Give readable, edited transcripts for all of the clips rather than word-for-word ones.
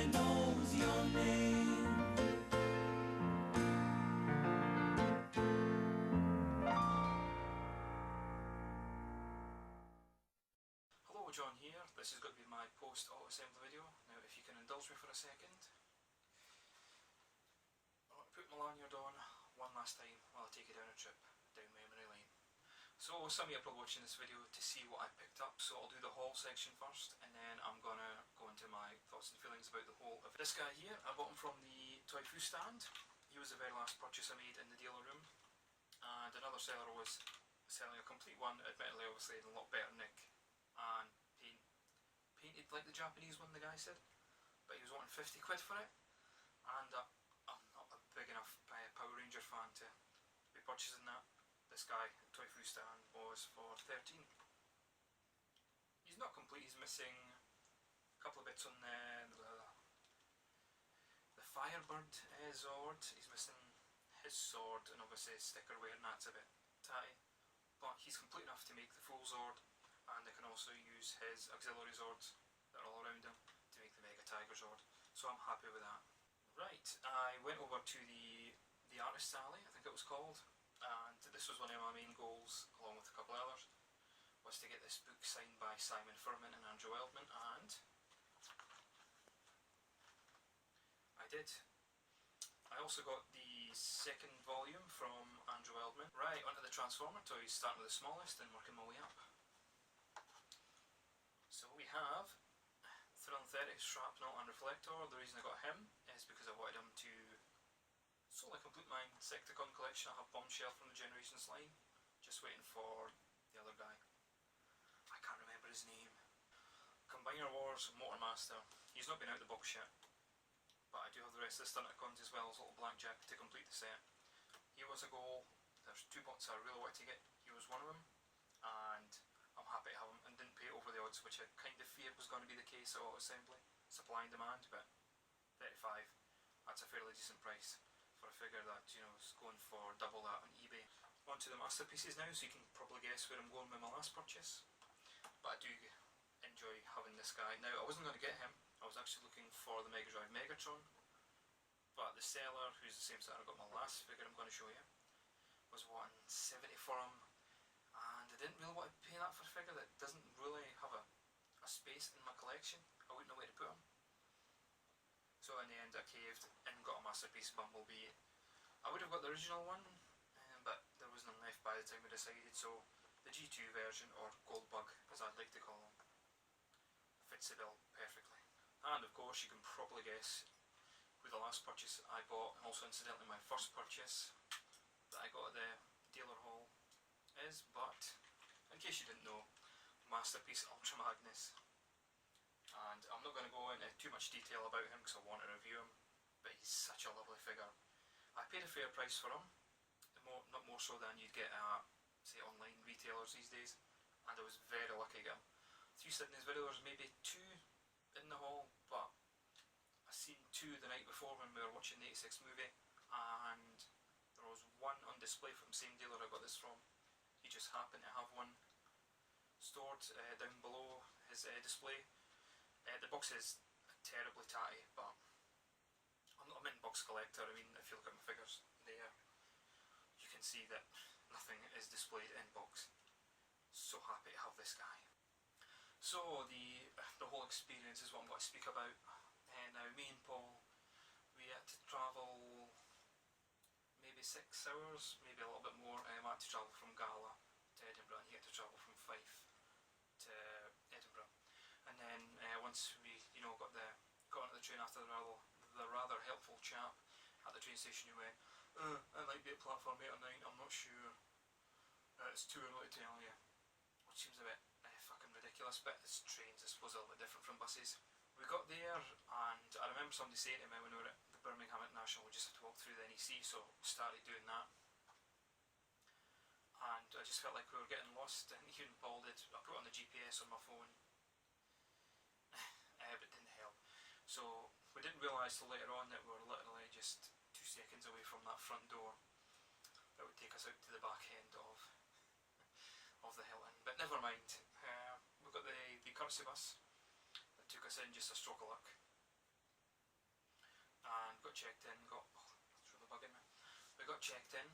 Nobody knows your name. Hello, John here. This is going to be my post-auto assembly video. Now if you can indulge me for a second. I want to put my lanyard on one last time while I take you down a trip down memory lane. So some of you are probably watching this video to see what I picked up, so I'll do the haul section first and then I'm going to go into my thoughts and feelings about the whole of this guy here. I bought him from the toy food stand. He was the very last purchase I made in the dealer room, and another seller was selling a complete one, admittedly obviously in a lot better nick and painted like the Japanese one, the guy said, but he was wanting 50 quid for it, and I'm not a big enough Power Ranger fan to be purchasing that. This guy, toy food stand, was for 13. He's not complete, he's missing a couple of bits on the Firebird Zord. He's missing his sword and obviously his sticker wear, and that's a bit tatty, but he's complete enough to make the full Zord, and I can also use his auxiliary Zords that are all around him to make the Mega Tiger Zord, so I'm happy with that. Right, I went over to the Artist's Alley, I think it was called, and this was one of my main goals, along with a couple of others, was to get this book signed by Simon Furman and Andrew Wildman, and I did. I also got the second volume from Andrew Wildman. Right, onto the Transformer toys, starting with the smallest and working my way up. So we have Thrill 30 Shrapnel and Reflector. The reason I got him is because I wanted him to solely complete my Insecticon collection. I have Bombshell from the Generations line, just waiting for the other guy. I can't remember his name. Combiner Wars Motormaster. He's not been out the box yet, but I do have the rest of the Stunticons as well as Little Blackjack to complete the set. He was a goal. There's two bots I really wanted to get. He was one of them, and I'm happy to have him, and didn't pay over the odds, which I kind of feared was going to be the case at Auto Assembly. Supply and demand, but 35, that's a fairly decent price for a figure that, you know, is going for double that on eBay. On to the masterpieces now, so you can probably guess where I'm going with my last purchase. But I do enjoy having this guy. Now, I wasn't going to get him, I was actually looking for the Mega Drive Megatron, but the seller, who's the same seller I got my last figure I'm going to show you, was wanting 70 for him, and I didn't really want to pay that for a figure that doesn't really have a space in my collection. I wouldn't know where to put him. So in the end I caved and got a Masterpiece Bumblebee. I would have got the original one, but there was none left by the time we decided, so the G2 version, or Goldbug as I'd like to call him, fits the bill perfectly. And of course you can probably guess who the last purchase I bought, and also incidentally my first purchase that I got at the dealer hall is, but in case you didn't know, Masterpiece Ultra Magnus. And I'm not going to go into too much detail about him because I want to review him, but he's such a lovely figure. I paid a fair price for him, not more so than you'd get at, say, online retailers these days, and I was very lucky to get him. 3 Sydney's videos, maybe 2 in the hall, but I seen 2 the night before when we were watching the 86 movie, and there was one on display from the same dealer I got this from. He just happened to have one stored down below his display. The box is terribly tatty, but I'm not a mint box collector. I mean, if you look at my figures there, you can see that nothing is displayed in box. So happy to have this guy. So the whole experience is what I'm going to speak about. Now me and Paul, we had to travel maybe 6 hours, maybe a little bit more. I had to travel from Gala to Edinburgh, and he had to travel from Fife to Edinburgh. And then once we, you know, got onto the train after the rather helpful chap at the train station who went, I might be at platform 8 or 9, I'm not sure, it's too early to tell you, which seems a bit fucking ridiculous, but it's trains, I suppose, a little bit different from buses. We got there, and I remember somebody saying to me when we were at the Birmingham International, we just had to walk through the NEC, so we started doing that. And I just felt like we were getting lost, and even Paul did. I put on the GPS on my phone, but it didn't help. So we didn't realise till later on that we were literally just 2 seconds away from that front door that would take us out to the back end of the Hilton. But never mind, we got the courtesy bus that took us in, just a stroke of luck. got checked in, that's really bugging me. We got checked in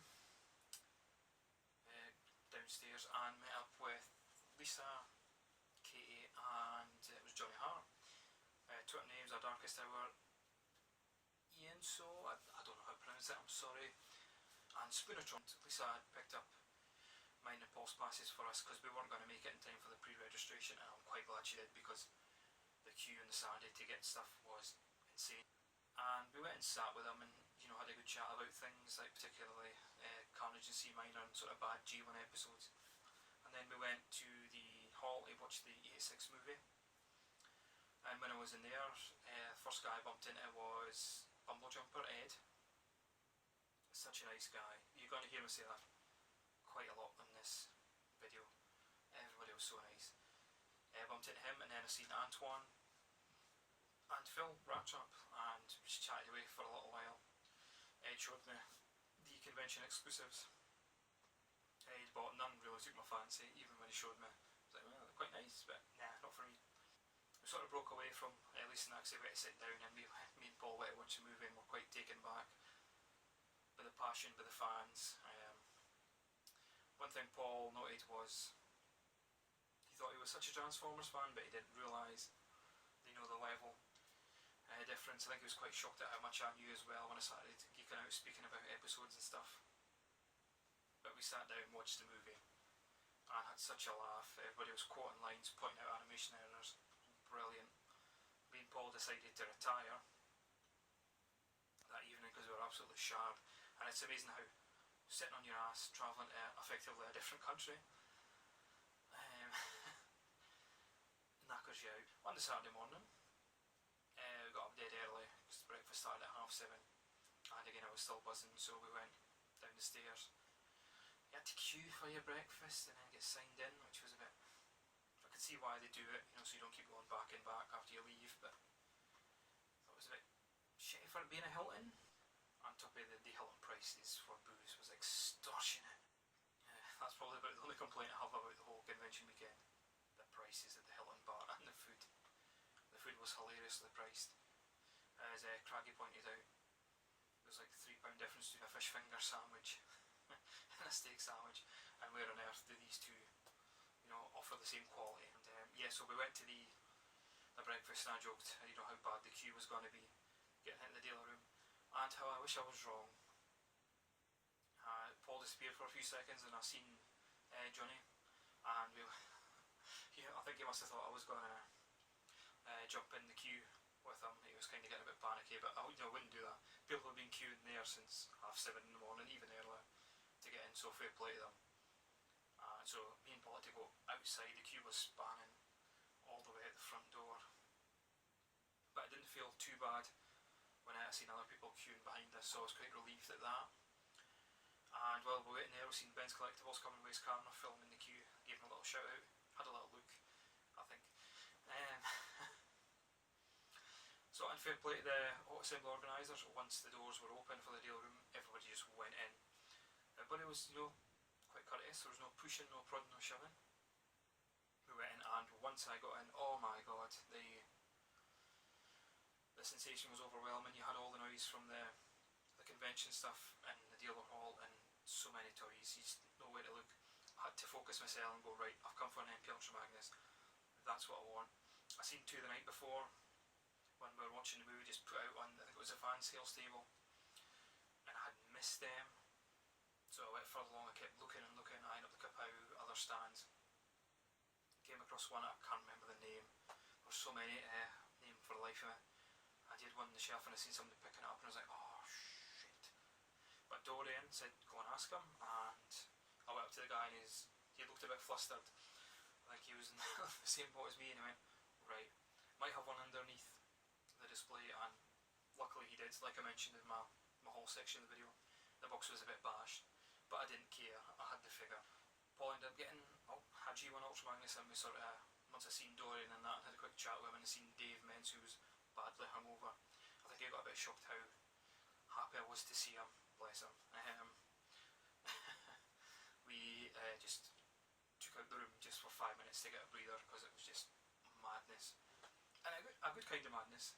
downstairs and met up with Lisa, Katie, and it was Johnny Hart. Twitter names are Darkest Hour, Ian, so I don't know how to pronounce it, I'm sorry. And Spoonertron. Lisa had picked up mine and Paul's passes for us because we weren't going to make it in time for the pre-registration, and I'm quite glad she did because the queue on the Saturday to get stuff was insane. And we went and sat with them and had a good chat about things like particularly Carnage and C Minor and sort of bad G1 episodes. And then we went to the hall to watch the 86 movie. And when I was in there, the first guy I bumped into was Bumble Jumper Ed. Such a nice guy. You're going to hear me say that quite a lot in this video. Everybody was so nice. Bumped into him, and then I seen Antoine and Phil Rattrap, and we just chatted away for a little while. Ed showed me the convention exclusives. Ed bought none, really took my fancy, even when he showed me. I was like, well, they're quite nice, but nah, not for me. We sort of broke away from Lisa and actually went to sit down, and me and Paul went to watch the movie and were quite taken back by the passion, by the fans. One thing Paul noted was he thought he was such a Transformers fan, but he didn't realise the level difference. I think he was quite shocked at how much I knew as well when I started geeking out, speaking about episodes and stuff. But we sat down and watched the movie and had such a laugh. Everybody was quoting lines, pointing out animation errors. Brilliant. Me and Paul decided to retire that evening because we were absolutely sharp. And it's amazing how sitting on your ass, travelling to effectively a different country, knackers you out. On the Saturday morning, we got up dead early because breakfast started at 7:30, and again I was still buzzing, so we went down the stairs. You had to queue for your breakfast and then get signed in, which was a bit... I could see why they do it, so you don't keep going back and back after you leave, but I thought it was a bit shitty for it being a Hilton. On top of the Hilton prices for booze was extortionate. That's probably about the only complaint I have about the whole convention weekend. The prices at the Hilton bar and the food. The food was hilariously priced. As Craggy pointed out, there was like £3 difference between a fish finger sandwich and a steak sandwich, and where on earth do these two offer the same quality? And so we went to the breakfast, and I joked how bad the queue was going to be getting into the dealer room, and how I wish I was wrong. Paul disappeared for a few seconds, and I seen Johnny, and I think he must have thought I was going to jump in the queue with him. He was kind of getting a bit panicky, but I wouldn't do that. People have been queuing there since 7:30 in the morning, even earlier, to get in, so fair play to them. So me and Paul had to go outside. The queue was spanning all the way at the front door, but I didn't feel too bad when I seen other people queuing behind us, so I was quite relieved at that. And while we were waiting there, we seen Ben's Collectibles coming with his camera, filming the queue. Gave him a little shout out, had a little look, I think. So, and fair play to the Auto Assembly organisers, once the doors were open for the deal room, everybody just went in. Everybody was, quite courteous. There was no pushing, no prodding, no shoving. We went in, and once I got in, oh my god, the sensation was overwhelming. You had all the noise from the convention stuff and the dealer hall, and so many toys, you just know where to look. I had to focus myself and go, right, I've come for an MP Ultra Magnus, that's what I want. I seen two the night before when we were watching the movie, just put out on, I think it was a fan sales table, and I had missed them, so I went further along. I kept looking and looking. I ended up looking at other stands, came across one, I can't remember the name, there were so many, name for the life of me. I did one on the shelf and I seen somebody picking it up, and I was like, oh shit. But Dorian said, go and ask him, and I went up to the guy, and he looked a bit flustered, like he was in the same boat as me, and he went, right, might have one underneath the display, and luckily he did. Like I mentioned in my whole section of the video, the box was a bit bashed, but I didn't care, I had the figure. Paul ended up getting a G1 Ultra Magnus, and we sort of, once I seen Dorian and that, and had a quick chat with him, and I seen Dave Mens, who was badly hungover, I think he got a bit shocked how happy I was to see him, bless him. We just took out the room just for 5 minutes to get a breather, because it was just madness, and a good kind of madness,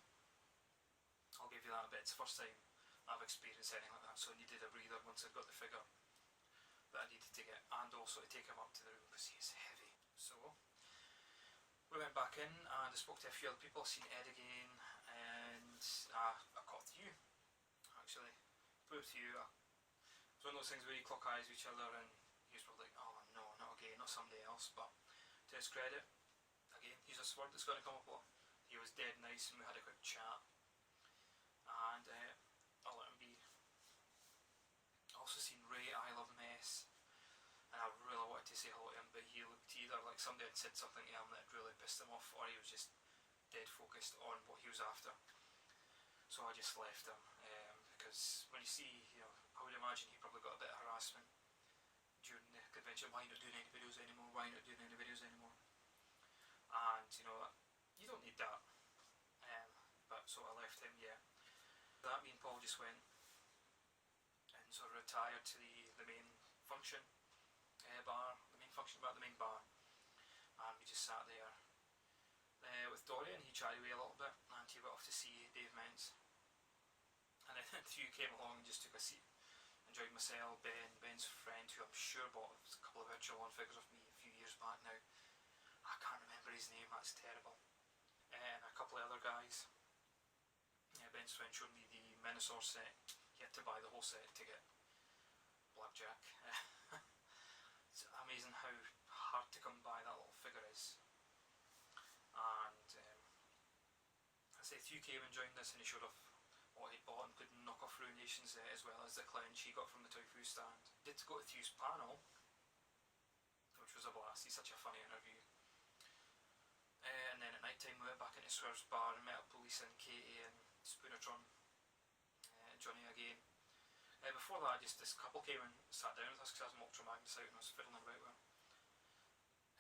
I'll give you that a bit. It's the first time I've experienced anything like that, so I needed a breather once I'd got the figure that I needed to get, and also to take him up to the room because he is heavy. So we went back in and I spoke to a few other people. I've seen Ed again, and I caught you actually. Both of you. It's one of those things where you clock eyes with each other and you're probably like, oh no, not again, not somebody else. But to his credit, again, he's a word that's going to come up a lot. He was dead nice and we had a quick chat, and I'll let him be. I also seen Ray, I Love Mess, and I really wanted to say hello to him, but he looked either like somebody had said something to him that really pissed him off, or he was just dead focused on what he was after. So I just left him, because when you see, I would imagine he probably got a bit of harassment during the convention. Why are you not doing any videos anymore? Why are you not doing any videos anymore? And you don't need that. But so I left him. Yeah. That me and Paul just went and sort of retired to the main function bar, the main bar, and we just sat there with Dorian. He chatted away a little bit, and he went off to see Dave Mentz. And then Hugh came along and just took a seat. Enjoyed myself. Ben's friend, who I'm sure bought a couple of virtual on figures of me a few years back now. I can't remember his name, that's terrible. And a couple of other guys. Ben's friend showed me the Minosaur set. He had to buy the whole set to get Blackjack. It's amazing how hard to come by that little figure is. And I said Hugh came and joined us, and he showed off what he'd bought, including Knock Off Ruinations as well as the clench he got from the Toy Fu stand. Did go to Hugh's panel, which was a blast. He's such a funny interview. And then at night time we went back into Swerve's bar and met up with Lisa and Katie and Spoonertron, Johnny again. Before that, just this couple came and sat down with us because I was Ultra Magnus out and I was fiddling about with him.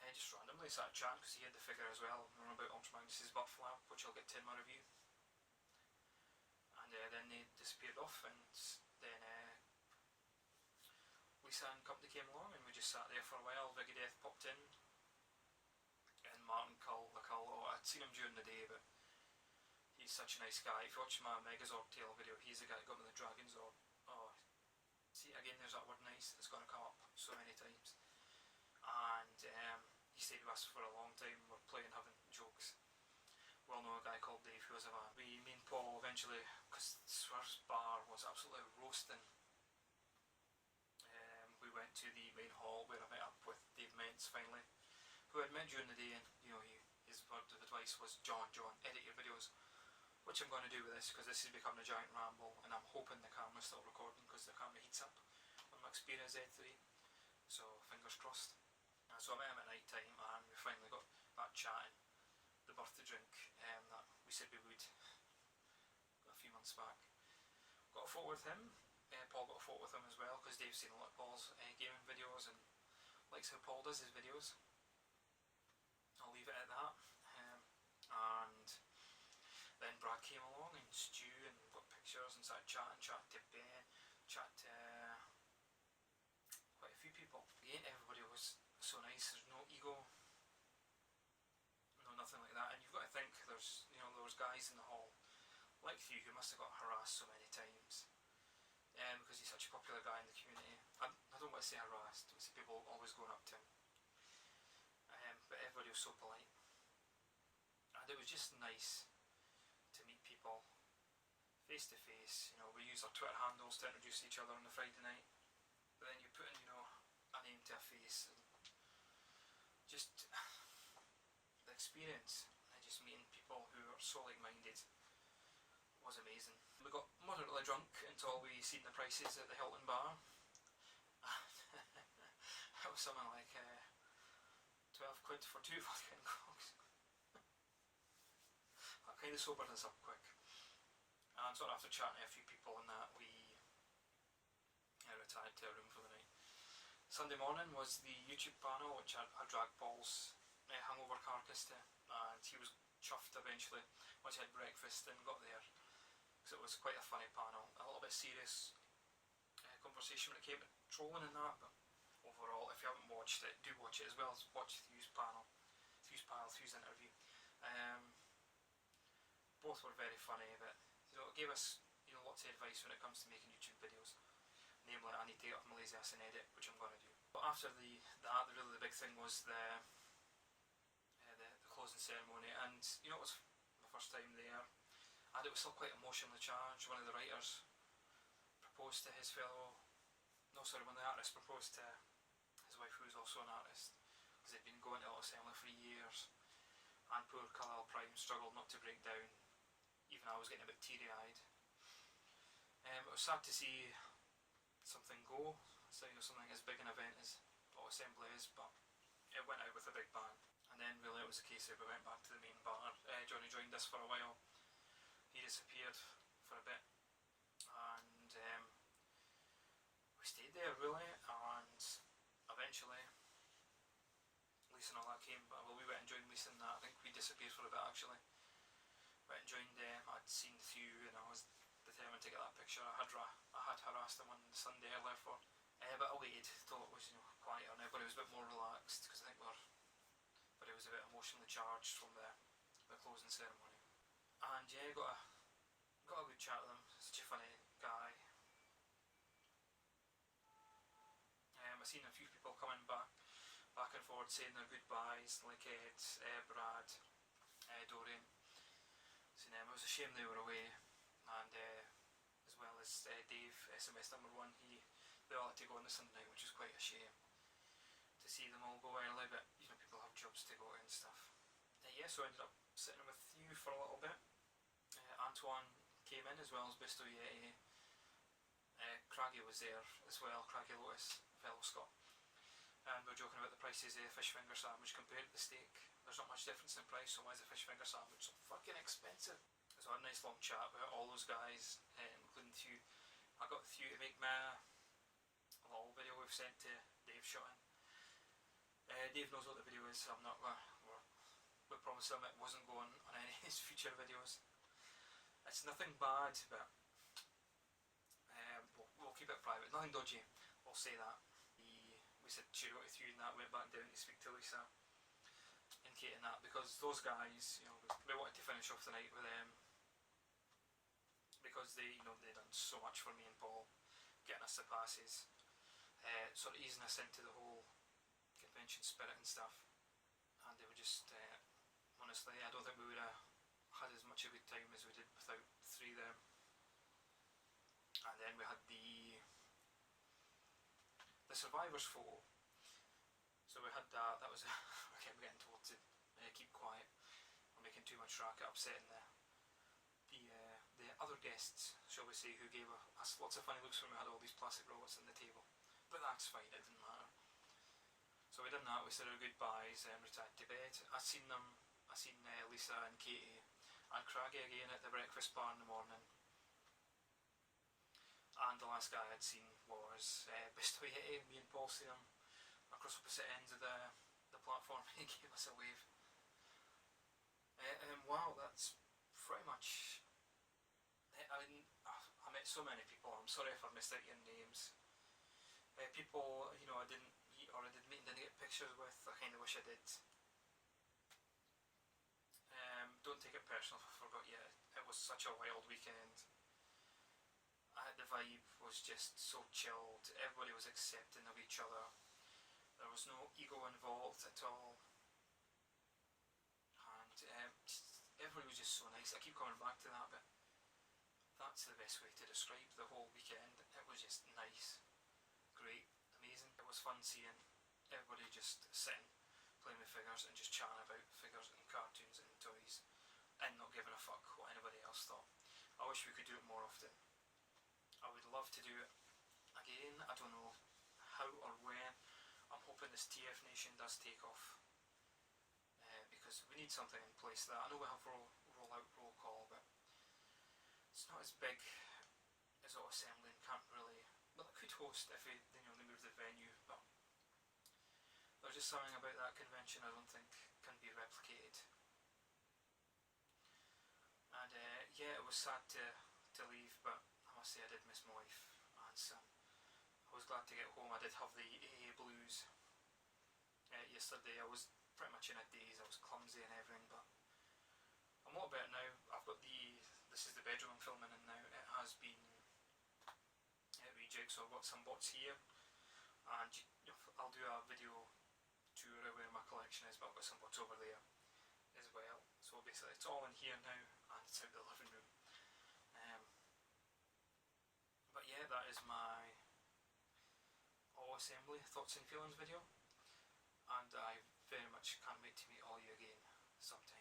Just randomly started chatting because he had the figure as well, knowing about Ultra Magnus's butt flap, which I'll get to in my review. And then they disappeared off, and then Lisa and company came along and we just sat there for a while. Vigadeth popped in, and Martin Cull, I'd seen him during the day, but he's such a nice guy. If you watch my Megazord Tale video, he's the guy that got me the Dragon Zord. Oh, see, again, there's that word nice that's going to come up so many times. And he stayed with us for a long time. We're playing, having jokes. We all know a guy called Dave who was a van. Me and Paul eventually, because Swerve's bar was absolutely roasting, we went to the main hall where I met up with Dave Mentz finally, who I'd met during the day, and his word of advice was, John, edit your videos, which I'm going to do with this because this is becoming a giant ramble, and I'm hoping the camera's still recording because the camera heats up on my Xperia Z3, so fingers crossed. And so I met him at night time and we finally got that chatting, the birthday drink that we said we would a few months back. Got a photo with him. Paul got a photo with him as well because Dave's seen a lot of Paul's gaming videos and likes how Paul does his videos. I'll leave it at that. And then Brad came along and Stu, and got pictures and started chatting to Ben, chat to quite a few people. Again, everybody was so nice. There's no ego, no nothing like that. And you've got to think there's those guys in the hall like you who must have got harassed so many times. Because he's such a popular guy in the community. I don't want to say harassed, I see people always going up to him. But everybody was so polite. And it was just nice to meet people face to face. We use our Twitter handles to introduce each other on the Friday night. But then you put in, a name to a face, and just the experience, and just meeting people who are so like-minded was amazing. We got moderately drunk until we seen the prices at the Hilton bar. It was something like 12 quid for 2 vodka and cokes. That kind of sobered us up quick. And so after chatting to a few people and that, we retired to a room for the night. Sunday morning was the YouTube panel, which I dragged Paul's hangover carcass to, and he was chuffed eventually once he had breakfast and got there, because it was quite a funny panel, a little bit serious conversation when it came to trolling and that, but overall, if you haven't watched it, do watch it, as well as watch Hugh's interview. Both were very funny, but it gave us lots lots of advice when it comes to making YouTube videos. Namely, I need to get off my lazy ass and edit, which I'm going to do. But after really the big thing was the closing ceremony, and you know, it was my first time there, and it was still quite emotionally charged. One of the writers proposed to his fellow, no sorry, one of the artists proposed to his wife, who was also an artist, because they'd been going to Little Assembly for years, and poor Carlisle Prime struggled not to break down. Even I was getting a bit teary-eyed. It was sad to see something go. So, you know, something as big an event as Little Assembly is, but it went out with a big bang. And then really it was a case of we went back to the main bar. Johnny joined us for a while. He disappeared for a bit, and we stayed there really, and eventually Lisa and all that came. Well, we went and joined Lisa and that. I think we disappeared for a bit actually. Went and joined them. I'd seen Thew and I was determined to get that picture. I had harassed them on Sunday earlier for, but I waited till it was, you know, quieter now. But it was a bit more relaxed because I think but it was a bit emotionally charged from the closing ceremony. And yeah, got a good chat with him. Such a funny guy. I seen a few people coming back and forward saying their goodbyes, like Ed, Brad, Dorian. So it was a shame they were away, and as well as Dave, SMS number 1, they all had to go on the Sunday night, which was quite a shame to see them all go early, but you know, people have jobs to go to and stuff. Yeah, so I ended up sitting with you for a little bit. Antoine came in as well as Bisto Yeti. Craggy was there as well, Craggy Lotus, fellow Scot. And we were joking about the prices of the fish finger sandwich compared to the steak. There's not much difference in price, so why is the fish finger sandwich so fucking expensive? So I had a nice long chat about all those guys, including Thew. I got Thew to make my little video we've sent to Dave shot in. Dave knows what the video is, so I'm not going to, we promised him it wasn't going on any of his future videos. It's nothing bad, but we'll keep it private. Nothing dodgy, we'll say that. We said cheerio to Thew and that, went back down to speak to Lisa and Kate and that, because those guys, you know, we wanted to finish off the night with them because they, you know, they done so much for me and Paul, getting us the passes, sort of easing us into the whole convention spirit and stuff, and they were just, honestly, I don't think we would have had as much a good time as we did without 3 of them. And then we had the survivors photo. So we had that was we kept getting told to keep quiet. We're making too much racket, upsetting the other guests, shall we say, who gave us lots of funny looks when we had all these plastic robots on the table. But that's fine, it didn't matter. So we done that, we said our goodbyes and retired to bed. I seen Lisa and Katie and Craggy again at the breakfast bar in the morning. And the last guy I'd seen was Bisto Yeti. Me and Paul seen him across opposite ends of the platform. He gave us a wave. Wow, that's pretty much. I met so many people. I'm sorry if I missed out your names. People, you know, I didn't meet or I didn't get pictures with. I kind of wish I did. Don't take it personal if I forgot you. It was such a wild weekend. The vibe was just so chilled. Everybody was accepting of each other. There was no ego involved at all. And everybody was just so nice. I keep coming back to that, but that's the best way to describe the whole weekend. It was just nice, great, amazing. It was fun seeing everybody just sitting, playing with figures and just chatting about figures and cartoons and toys and not giving a fuck what anybody else thought. I wish we could do it more often. I would love to do it again. I don't know how or when. I'm hoping this TF Nation does take off, because we need something in place that I know we have roll out roll call, but it's not as big as Auto Assembly and can't really. Well, it could host if they move the venue, but there's just something about that convention I don't think can be replicated. And yeah, it was sad to leave, but I must say I did miss my wife and son. I was glad to get home. I did have the AA blues yesterday. I was pretty much in a daze. I was clumsy and everything, but I'm a lot better now. I've got this is the bedroom I'm filming in now. It has been project. So I've got some bots here, and I'll do a video tour of where my collection is, but I've got some bots over there as well. So basically it's all in here now, and it's out the living room. But yeah, that is my all assembly thoughts and feelings video, and I very much can't wait to meet all you again sometime.